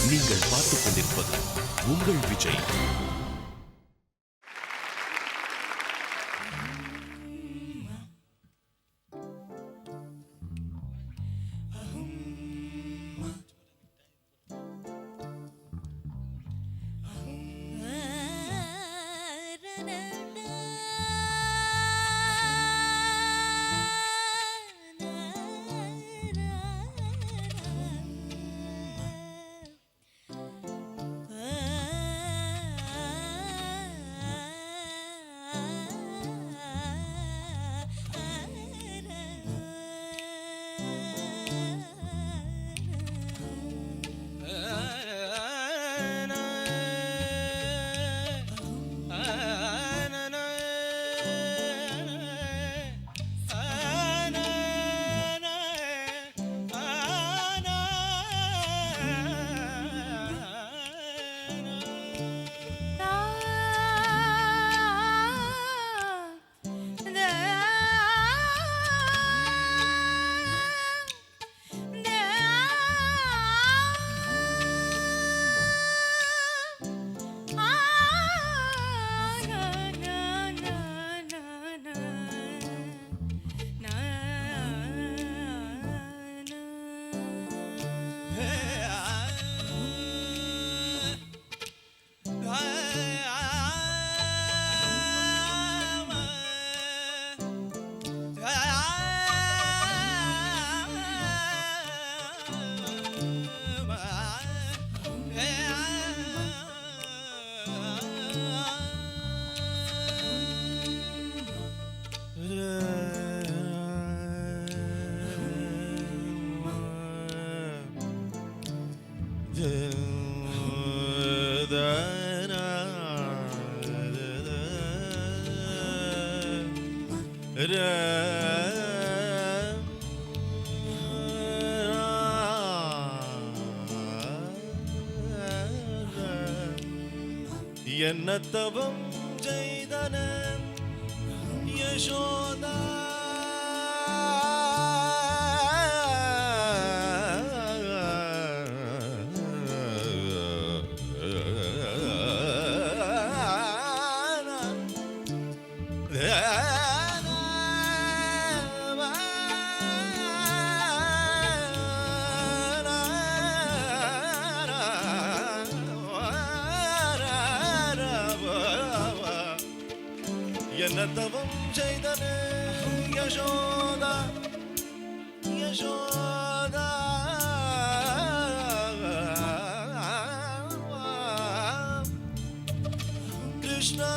நீங்கள் பார்த்துக் கொண்டிருப்பது உங்கள் விஜய். என்ன தவம் செய்தன யசோதா என்ன தவம் செய்தன யசோதா யசோதா கிருஷ்ணா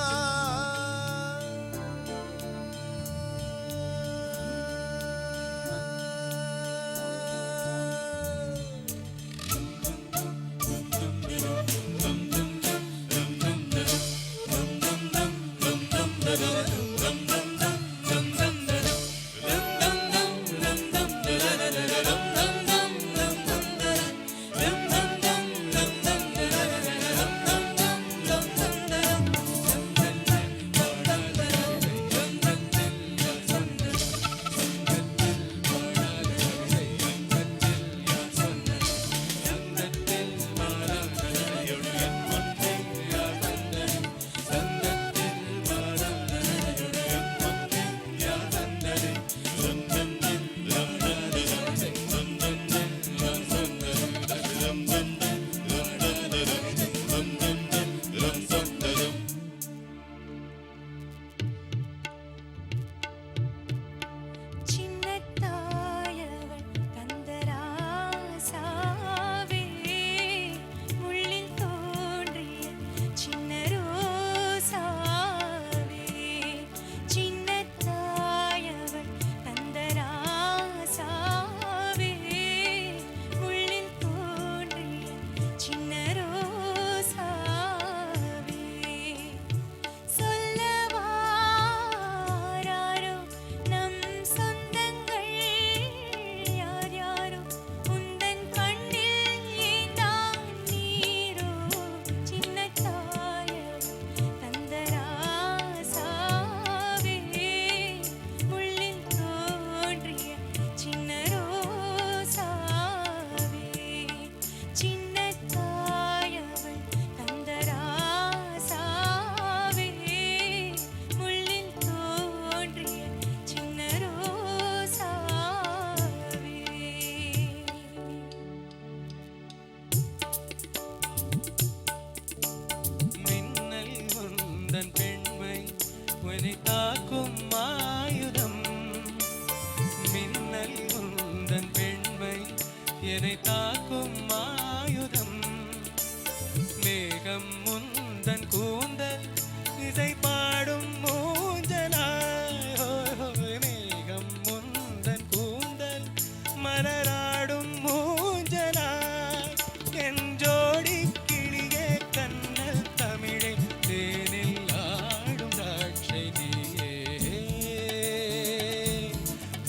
ஆயுதம் மேகம் முந்தன் கூந்தல் இசை பாடும் மூஞ்சலாய் மேகம் முந்தன் கூந்தல் மலராடும் மூஞ்சலாய் என் ஜோடி கிளியே கண்ணல் தமிழை தேனில் ஆடும் திராட்சை நீயே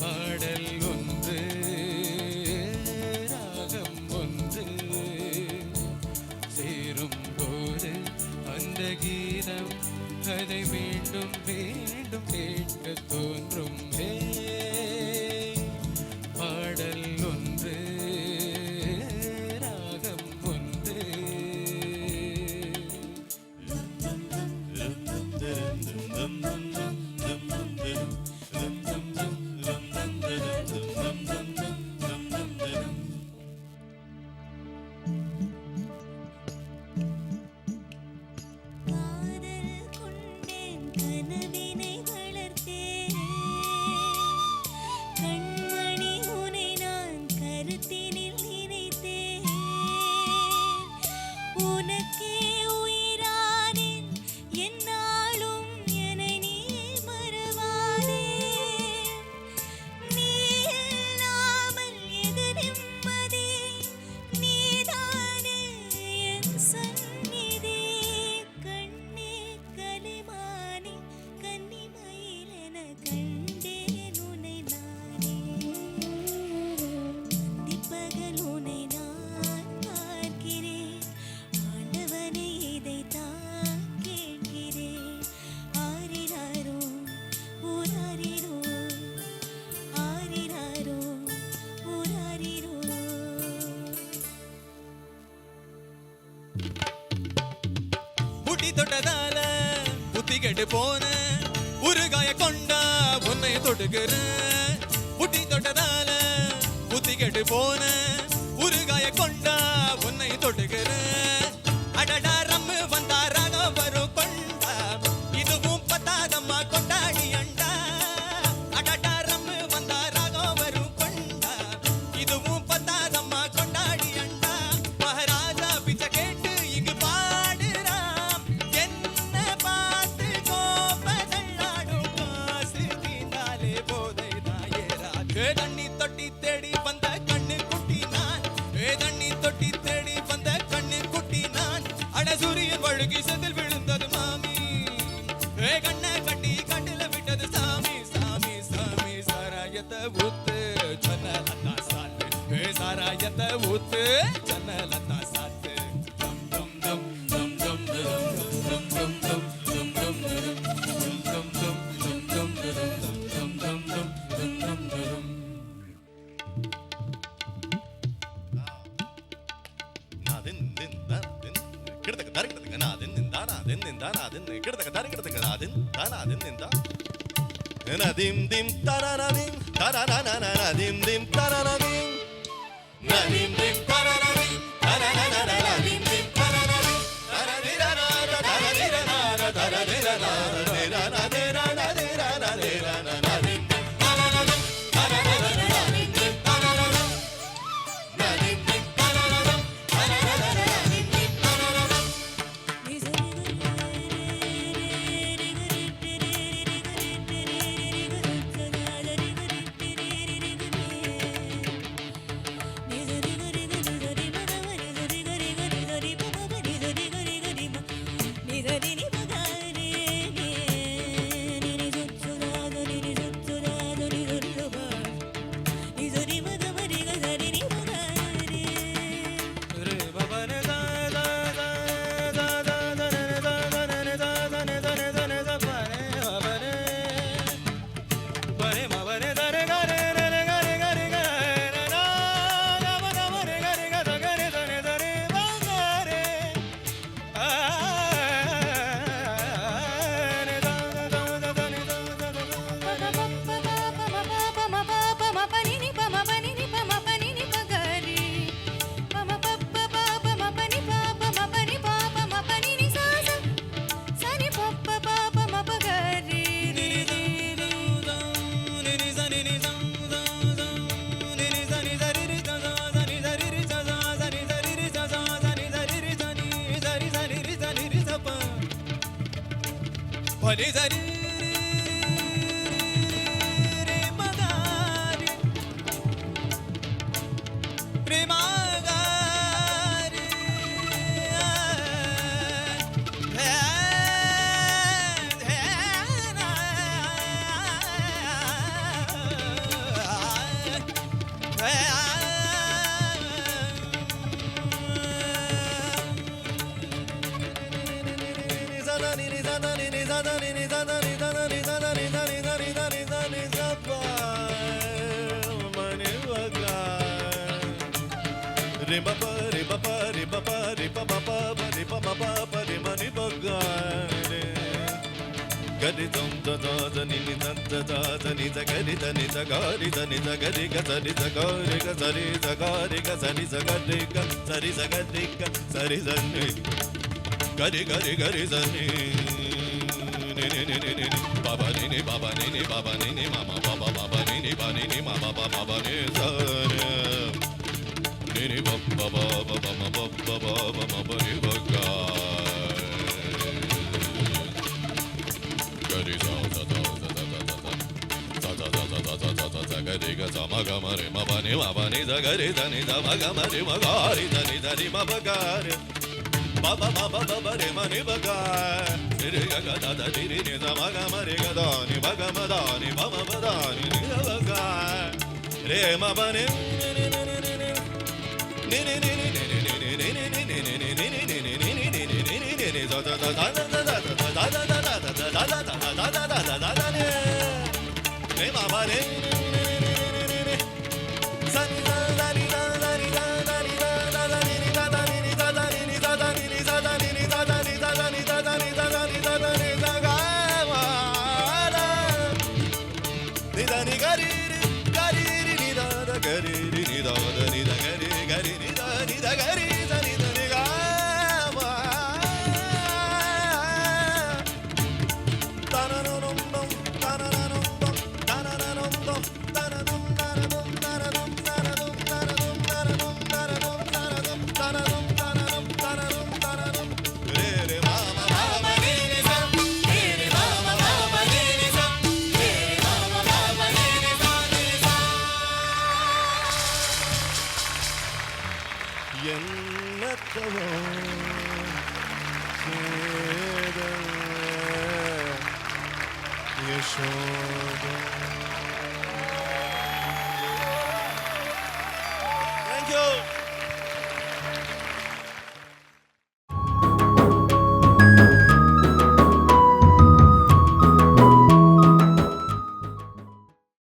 பாடல் ஒன்று ராகம் ஒன்று சேரும் போது அந்த கீதம் அதை மீண்டும் மீண்டும் கேட்க தோன்றும் பாடல் ஒன்று ராகம் ஒன்று காதல் கொண்டேன் கனவினை வளர்த்தேன் கண்மணி உனை நான் கருத்தினில் நினைத்தேன் உனக்கே உயிரானேன் என்னாலும் என்னை நீ மறவாதே நீ இல்லாமல் எது நிம்மதி நீதானே என் சந்நிதி கண்ணே கலைமானே கன்னிமயில் என கண்டேன் உன்னை நானே திப்பகல் உன்னை நான் பார்க்கிறேன் ஆண்டவனே இதைத்தான் கேட்கிறேன் ஆரிராரோ ஊராரிரோ ஆரிராரோ ஊராரிரோ புட்டி தொட்டதால புத்தி கெட்டு போன உருகாய கொண்டா உன்னை தொடுகிற புட்டி தொட்டதால புத்தி கெட்டு போன உருகாய கொண்டா உன்னை தொடுகிற அடடா ரம்மு வந்தா ராகம் வரும் கொண்டா இதுவும் பத்தாதம்மா கொண்டாடி அண்டா அடடா ரம்மு வந்தா ராகம் வரும் கொண்டா இதுவும் பத்தாதம்மா கொண்டாடி அண்டா மகாராஜா பிச்சை கேட்டு இங்கு பாடுறாம் என்ன பார்த்து கோபதள்ளாடும் காசு தீந்தாலே போதை தாயேராது தண்ணி தொட்டி தேடி வந்த கண்ணு குட்டி நான் தண்ணி தொட்டி தேடி வந்த கண்ணு குட்டி நான் அட சூரியன் வழுகி செதில் விழுந்தது மாமி கண்ணை கட்டி கட்டில விட்டது சாமி சாமி சாமி சாராயத்தை ஊத்து ஜன்னலத்தா சாத்து சாராயத்தை ஊத்து ஜன்னலத்தா சாத்து டம் டம் டம் டம் டம் டம் டம் டம் டம் டம் டம் டம் டம் டம் டம் டம் Nadim dim tararadim tararararadim dim tararadim nadim dim tararadim tararararadim dim tararadim taradirarara taradirarara taradirarara taradirarara nadim dim tararadim tararararadim dim tararadim nadim dim tararadim tararararadim dim tararadim Ni பனி சரி ரே மகாரி ரே மகாரி Gadi dum da da da ni ni da da da da ni da gadi da ni da gadi da ni da gadi ga da ni da gadi ga da ni da gadi ga da ni da gadi ga da ni da gadi ga da ni da ni gadi gadi gadi da ni ni baba ni baba ni baba ni mama baba baba ni ba ni mama baba baba ni sa ni baba baba baba baba baba ni ba ga gadi da da da da da da da gadi ga da ma ga ma re ma ba ni da gadi da ni da ma ga ma re ma ga ri da ni ma ba ga re baba baba baba re ma ni ba ga re ga ga da da ni ni da ma ga ma re ga da ni ba ga ma da ni ba ma ba da ni da ba ga re ma ba ni ni ni ni ni ni ni ni ni ni ni ni ni ni ni ni ni ni da da da da da da da da da da da da da da da da da da da ni re ma ba ni sa ni da da ni da da ni da da ni da da da ni da da ni da da ni da da ni da da ni da da ni da da ni da da ni da da ni da da ni da ga ma da ni da ni ga ri ni da da ga ri ni da da ni da ga ri ni da ni da ga ri da ni da ni ga ma ta na no no no ta na no no ta na no no ta na no Thank you.